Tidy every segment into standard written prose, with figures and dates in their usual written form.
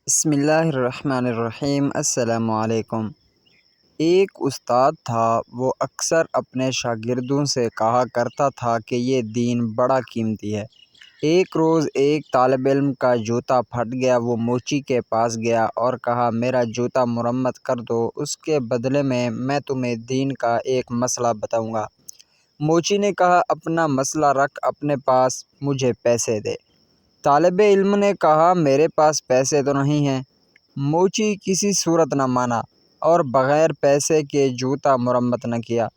بسم اللہ الرحمن الرحیم۔ السلام علیکم۔ ایک استاد تھا، وہ اکثر اپنے شاگردوں سے کہا کرتا تھا کہ یہ دین بڑا قیمتی ہے۔ ایک روز ایک طالب علم کا جوتا پھٹ گیا۔ وہ موچی کے پاس گیا اور کہا، میرا جوتا مرمت کر دو، اس کے بدلے میں تمہیں دین کا ایک مسئلہ بتاؤں گا۔ موچی نے کہا، اپنا مسئلہ رکھ اپنے پاس، مجھے پیسے دے۔ طالب علم نے کہا، میرے پاس پیسے تو نہیں ہیں۔ موچی کسی صورت نہ مانا اور بغیر پیسے کے جوتا مرمت نہ کیا۔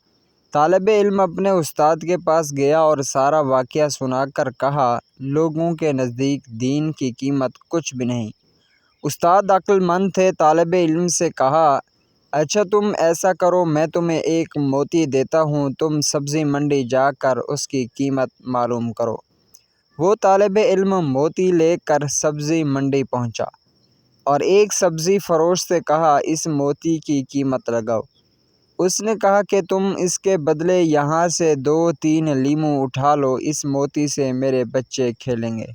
طالب علم اپنے استاد کے پاس گیا اور سارا واقعہ سنا کر کہا، لوگوں کے نزدیک دین کی قیمت کچھ بھی نہیں۔ استاد عقل مند تھے، طالب علم سے کہا، اچھا تم ایسا کرو، میں تمہیں ایک موتی دیتا ہوں، تم سبزی منڈی جا کر اس کی قیمت معلوم کرو۔ وہ طالب علم موتی لے کر سبزی منڈی پہنچا اور ایک سبزی فروش سے کہا، اس موتی کی قیمت لگاؤ۔ اس نے کہا کہ تم اس کے بدلے یہاں سے 2-3 لیموں اٹھا لو، اس موتی سے میرے بچے کھیلیں گے۔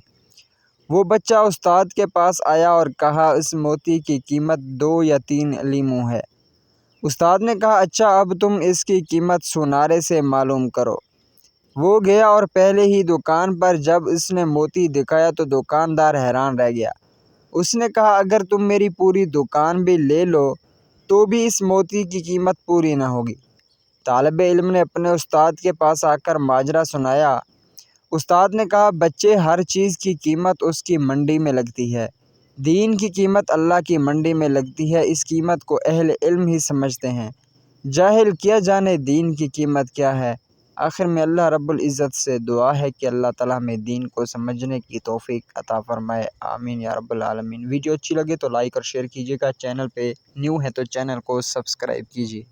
وہ بچہ استاد کے پاس آیا اور کہا، اس موتی کی قیمت 2 یا 3 لیموں ہے۔ استاد نے کہا، اچھا اب تم اس کی قیمت سونارے سے معلوم کرو۔ وہ گیا اور پہلے ہی دکان پر جب اس نے موتی دکھایا تو دکاندار حیران رہ گیا۔ اس نے کہا، اگر تم میری پوری دکان بھی لے لو تو بھی اس موتی کی قیمت پوری نہ ہوگی۔ طالب علم نے اپنے استاد کے پاس آ کر ماجرا سنایا۔ استاد نے کہا، بچے، ہر چیز کی قیمت اس کی منڈی میں لگتی ہے، دین کی قیمت اللہ کی منڈی میں لگتی ہے، اس قیمت کو اہل علم ہی سمجھتے ہیں، جاہل کیا جانے دین کی قیمت کیا ہے۔ آخر میں اللہ رب العزت سے دعا ہے کہ اللہ تعالیٰ ہمیں دین کو سمجھنے کی توفیق عطا فرمائے، آمین یا رب العالمین۔ ویڈیو اچھی لگے تو لائک اور شیئر کیجیے گا، چینل پہ نیو ہے تو چینل کو سبسکرائب کیجیے۔